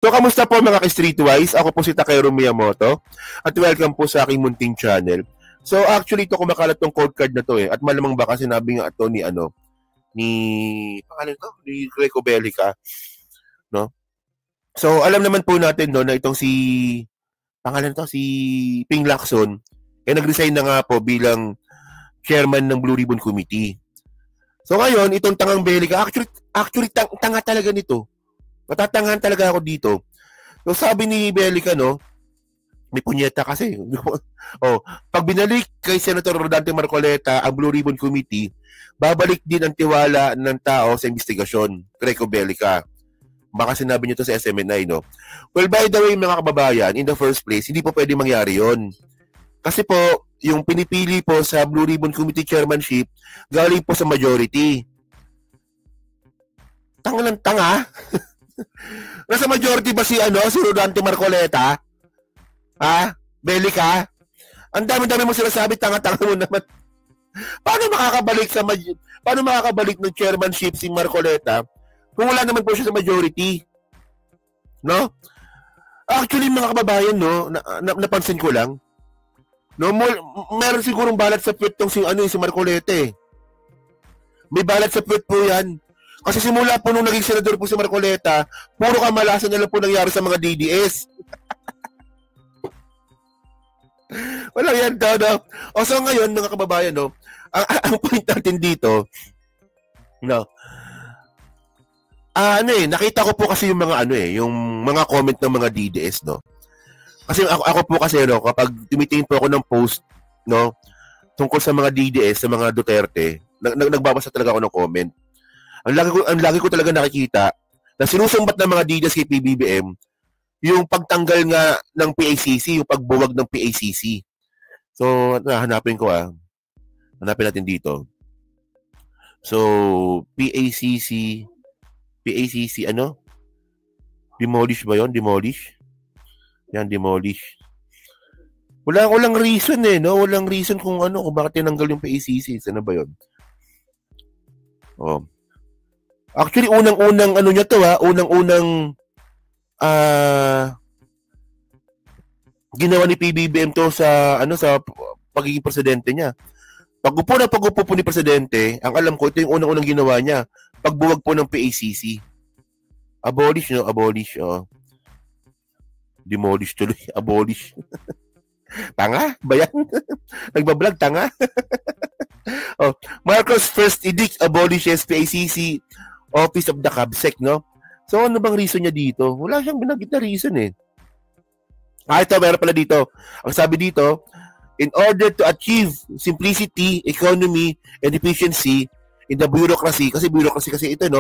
So, kamusta po mga ka-Streetwise? Ako po si Takero Miyamoto at welcome po sa aking munting channel. So, actually, ito kumakalat tong code card na to at malamang baka sinabi nga ito pangalan ko? Ni Greco Bellica, no? So, alam naman po natin na itong si Ping Lacson, nag-resign na nga po bilang chairman ng Blue Ribbon Committee. So, ngayon, itong tangang Bellica, actually tanga talaga nito. Matatangahan talaga ako dito. So, sabi ni Bellica, may punyeta kasi. Pag binalik kay Senator Rodante Marcoleta ang Blue Ribbon Committee, babalik din ang tiwala ng tao sa investigasyon. Greco Bellica. Baka sinabi niyo to sa SMNI, no? Well, by the way, mga kababayan, in the first place, hindi po pwede mangyari yon. Kasi po, yung pinipili po sa Blue Ribbon Committee chairmanship, galing po sa majority. Tanga ng tanga. Nasa majority ba si Rodante Marcoleta? Ha? Bellica? Ang dami-dami mo sinasabi, tanga-tanga mo naman. Paano makakabalik ng chairmanship si Marcoleta kung wala naman po siya sa majority? No? Actually, mga kababayan, napansin ko lang, meron sigurong balat sa puwet tong si Marcoleta eh. May balat sa puwet po yan. Kasi simula po nung naging senador po si Marcoleta, puro kamalasan na lang po nangyari sa mga DDS. Walang yan daw, no? O so ngayon, mga kababayan, ang point natin dito, nakita ko po kasi yung mga yung mga comment ng mga DDS, Kasi ako po kasi, kapag tumitingin po ako ng post, tungkol sa mga DDS, sa mga Duterte, nagbabasa talaga ako ng comment. Ang lagi ko talaga nakikita na sinusumbat ng mga DDS kay PBBM yung pagtanggal nga ng PACC, yung pagbuwag ng PACC. So, hanapin natin dito. So, PACC, Demolish ba yon? Demolish? Yan, demolish. Walang reason Walang reason kung bakit tinanggal yung PACC. Ano ba yon? Actually, unang-unang ginawa ni PBBM to sa pagiging presidente niya. Pag-upo po ni presidente, ang alam ko, ito yung unang-unang ginawa niya. Pagbuwag po ng PACC. Abolish, Abolish, Demolish tuloy. Abolish. Tanga? Ba yan? Nagbablog, tanga? Marcos first edict abolishes PACC Office of the CABSEC, So, ano bang reason niya dito? Wala siyang binanggit na reason eh. Ito, meron pala dito. Ang sabi dito, in order to achieve simplicity, economy, and efficiency in the bureaucracy, kasi ito,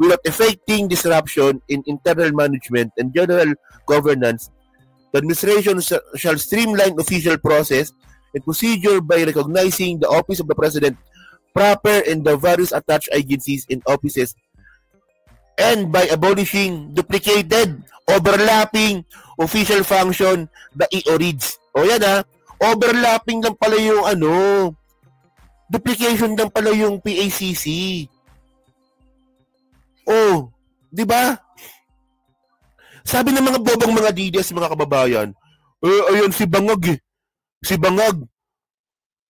without affecting disruption in internal management and general governance, the administration shall streamline official process and procedure by recognizing the office of the president proper in the various attached agencies and offices and by abolishing duplicated, overlapping official function, the EORIDs. O yan overlapping lang pala yung duplication lang pala yung PACC. Di ba? Sabi ng mga bobong mga DDS, mga kababayan, ayun si Bangag.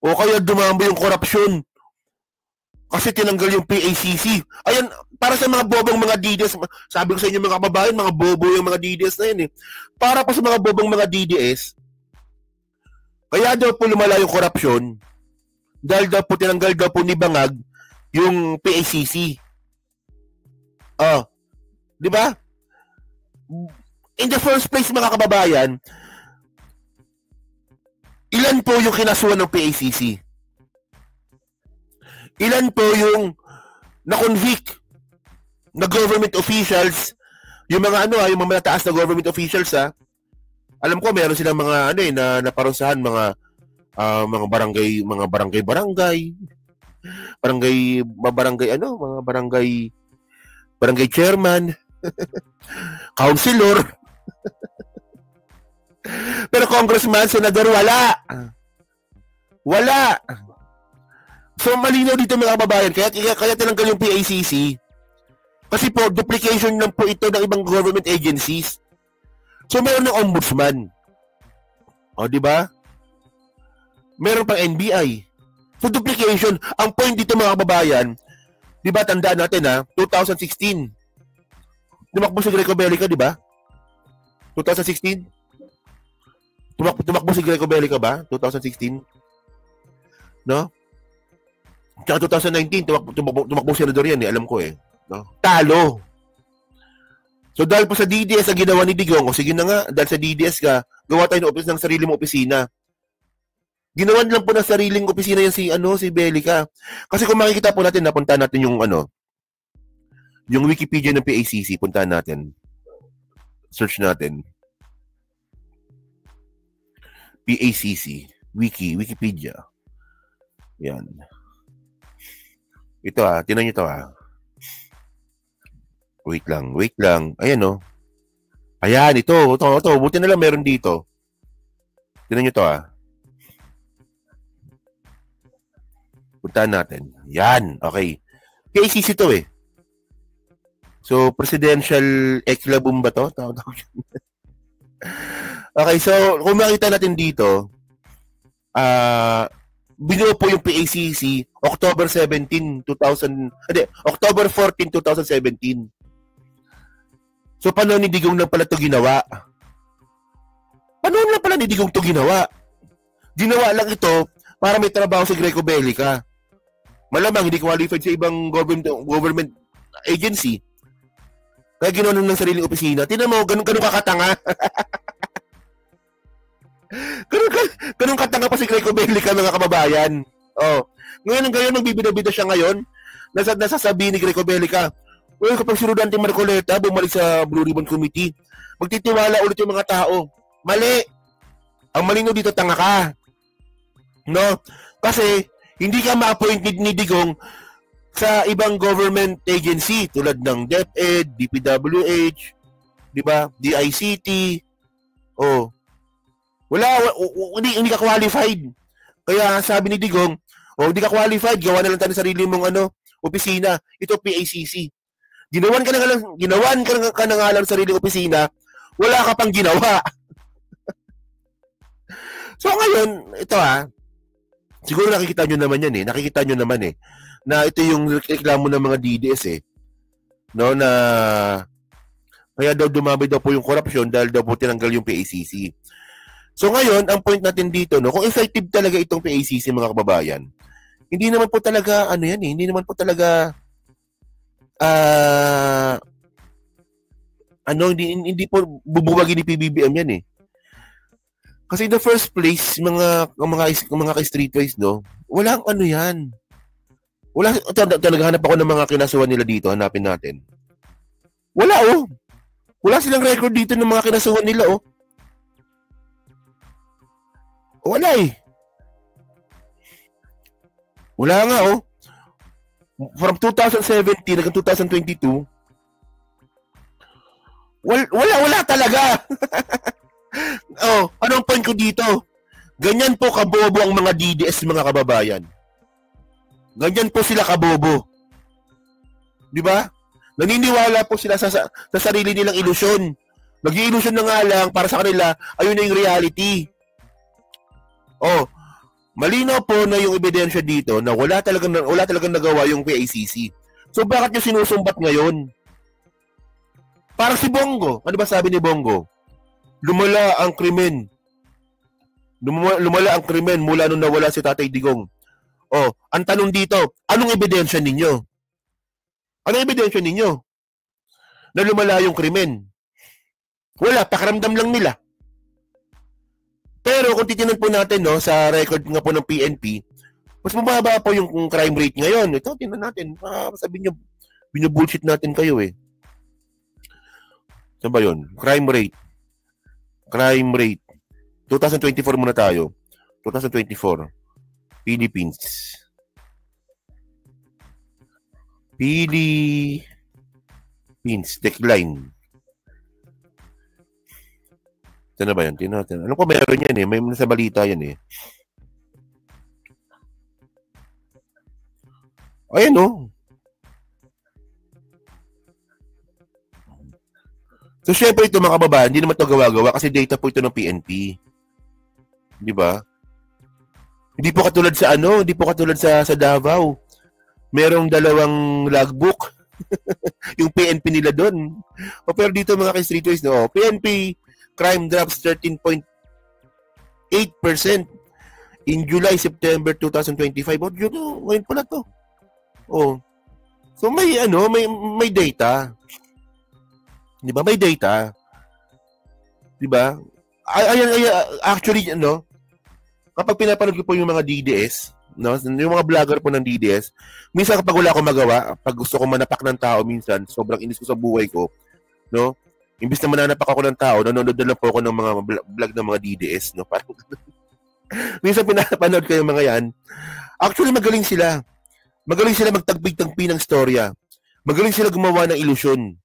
O kaya dumami yung korupsyon. Kasi tinanggal yung PACC. Ayan, para sa mga bobong mga DDS, sabi ko sa inyo mga kababayan, mga bobo yung mga DDS na yun eh. Para pa sa mga bobong mga DDS, kaya daw po lumala yung korupsyon, dahil daw po tinanggal daw po ni Bangag yung PACC. Di ba? In the first place, mga kababayan, ilan po yung kinasuhan ng PACC? Ilan po yung na-convict na government officials, yung mga yung mga mataas na government officials Alam ko meron silang mga na naparusahan mga barangay chairman, councilor. Pero congressman, senador, wala. So, malinaw dito mga kababayan. Kaya tinanggal yung PACC. Kasi po, duplication lang po ito ng ibang government agencies. So, meron ng ombudsman. O, di ba? Meron pang NBI. So, duplication. Ang point dito, mga kababayan, di ba, tandaan natin, 2016. Tumakbo si Greco Bellica, di ba? 2016? Tumakbo si Greco Bellica ba? 2016? No? Tsaka 2019, tumakbo si senador yan, alam ko eh. No? Talo. So, dahil po sa DDS ang ginawa ni Digong, o sige na nga, dahil sa DDS ka, gawa tayo ng sarili mong opisina. Ginawan lang po ng sariling opisina yan si Bellica. Kasi kung makikita po natin, napunta natin yung Wikipedia ng PACC, puntahan natin. Search natin. PACC, Wikipedia. Yan. Ito tinan nyo ito Wait lang. Ayan Ayan, ito. Buti na lang meron dito. Tinan nyo ito Puntahan natin. Yan, okay. PACC to eh. So, Presidential Eklabum ba to? Okay, so, kung makita natin dito, binuo po yung PACC October 14, 2017. So, paano ni Digong lang pala ito ginawa? Paano lang pala ni Digong ito ginawa? Ginawa lang ito para may trabaho si Greco Bellica. Malamang hindi qualified sa ibang government agency. Kaya ginawa ng sariling opisina. Tingnan mo, ganun kakatanga. ganun katanga pa si Greco Bellica, mga kababayan. Ngayon, magbibida-bida siya ngayon. Nasasabi ni Greco Bellica, well, kapag si Rodante Marcoleta bumalik sa Blue Ribbon Committee, magtitiwala ulit yung mga tao. Mali. Ang malino dito, tanga ka. No? Kasi, hindi ka ma-appointed ni Digong sa ibang government agency tulad ng DepEd, DPWH, di ba? DICT. Hindi ka qualified. Kaya sabi ni Digong, hindi ka qualified, gawa na lang tayo ng sarili mong opisina. Ito PACC. Ginawan ka na nga lang sariling opisina, wala ka pang ginawa. So ngayon, ito siguro nakikita nyo naman yan na ito yung reklamo ng mga DDS no, na kaya daw dumami daw po yung korupsyon dahil daw po tinanggal yung PACC. So ngayon, ang point natin dito, kung effective talaga itong PACC, mga kababayan, hindi naman po talaga, hindi naman po talaga, hindi po bubuwagin ni PBBM yan Kasi in the first place, mga ka-streetwise, walang yan. Wala, talaga hanap ako ng mga kinasuhan nila dito, hanapin natin. Wala Wala silang record dito ng mga kinasuhan nila Wala Wala nga From 2017 hanggang 2022, wala talaga. Anong point ko dito? Ganyan po kabobo ang mga DDS, mga kababayan. Ganyan po sila kabobo. Di ba? Naniniwala po sila sa sarili nilang ilusyon. Nag-iilusyon na nga lang para sa kanila, ayun na yung reality. Malinaw po na yung ebidensya dito na wala talagang nagawa yung PACC. So bakit nyo sinusumbat ngayon? Para si Bongo. Ano ba sabi ni Bongo? Lumala ang krimen. Lumala ang krimen mula nung nawala si Tatay Digong. Ang tanong dito, anong ebidensya ninyo? Anong ebidensya ninyo? Na lumala yung krimen. Wala, pakiramdam lang nila. Pero kung titingnan po natin sa record nga po ng PNP, mas mababa po yung crime rate ngayon. Ito, tingnan natin. Sabi nyo, binubullshit natin kayo Saan ba yun? Crime rate. 2024 muna tayo. 2024. Philippines. Decline. Saan na ba yan? Tingnan natin. Alam ko meron yan May nasa balita yan Ayan So, syempre ito mga kababayan, hindi naman ito gawa-gawa kasi data po ito ng PNP. Di ba? Hindi po katulad sa Davao. Merong 2 logbook. Yung PNP nila doon. Pero dito mga ka-streetways, no? PNP crime drops 13.8% in July, September 2025. Ngayon pala to. So may data. 'Di ba? May data. 'Di ba? Actually, kapag pinapanood ko po yung mga DDS, no, yung mga vlogger po ng DDS, minsan kapag wala akong magawa, pag gusto ko manapak ng tao minsan, sobrang inis ko sa buhay ko, no? Imbis na mananapak ako ng tao, nanonood na lang po ako ng mga vlog ng mga DDS, no? Parang minsan pinapanood ko yung mga yan. Actually, magaling sila. Magaling sila magtagpi-tagpi ng storya. Magaling sila gumawa ng ilusyon.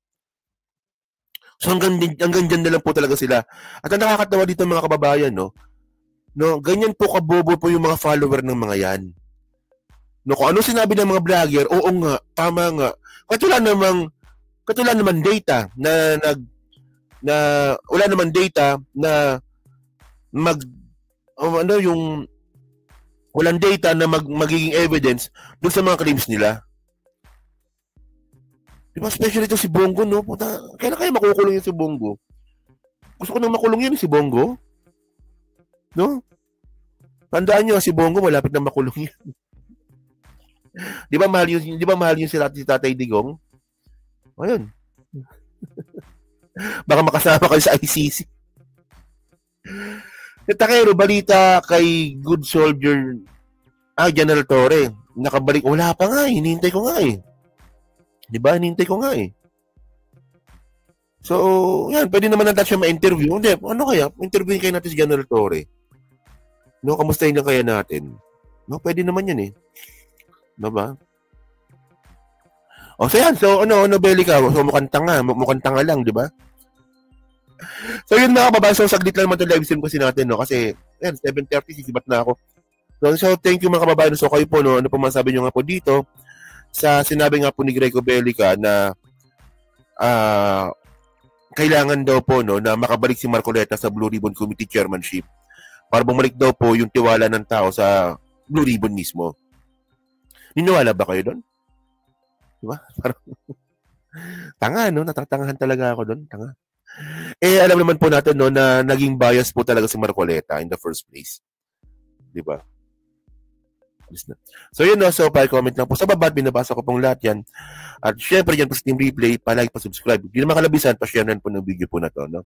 So hanggang dyan na lang po talaga sila. At ang nakakatawa dito mga kababayan, no, ganyan po kabobo po yung mga follower ng mga yan. No, kung ano sinabi ng mga vlogger, oo nga, tama nga. Katulad naman data na wala naman data na walang data na magiging evidence dun sa mga claims nila. Diba, especially ito si Bongo, no? Puta, kailan kaya makukulong yun si Bongo? Gusto ko nang makulong yun si Bongo. No? Tandaan nyo, si Bongo malapit na makulong yun. Di ba mahal yun si Tatay Digong? Ayun. Baka makasama kayo sa ICC. Takero, balita kay Good Soldier General Torre. Nakabalik. Wala pa nga, hinihintay ko nga eh. Diba? Hinihintay ko nga eh. So, yan. Pwede naman natin siya ma-interview. Hindi, ano kaya? Interviewin kayo natin si General Torre. No, kamustahin lang kaya natin. No, pwede naman yan eh. Diba? O, so yan. So, Belly ka? So, mukhang tanga lang, diba? So, yun mga kababayan. So, saglit lang naman ito live stream kasi natin, no? Kasi, yan, 7:30, sisibat na ako. So, thank you mga kababayan. So, kayo po, no? Ano po masabi nyo nga po dito? Sa sinabi nga po ni Greco Bellica na kailangan daw po, no, na makabalik si Marcoleta sa Blue Ribbon Committee chairmanship para bumalik daw po yung tiwala ng tao sa Blue Ribbon mismo. Niniwala ba kayo doon? Diba? Parang tanga, no? Natatangahan talaga ako doon. Tanga. Alam naman po natin, no, na naging bias po talaga si Marcoleta in the first place. Diba? So yun, no, so pa-comment lang po sa baba, binabasa ko pong lahat yan. At syempre dyan po sa Team Replay, pa-like, pa-subscribe. Hindi naman kalabisan, pa-share na po ng video po na to, no?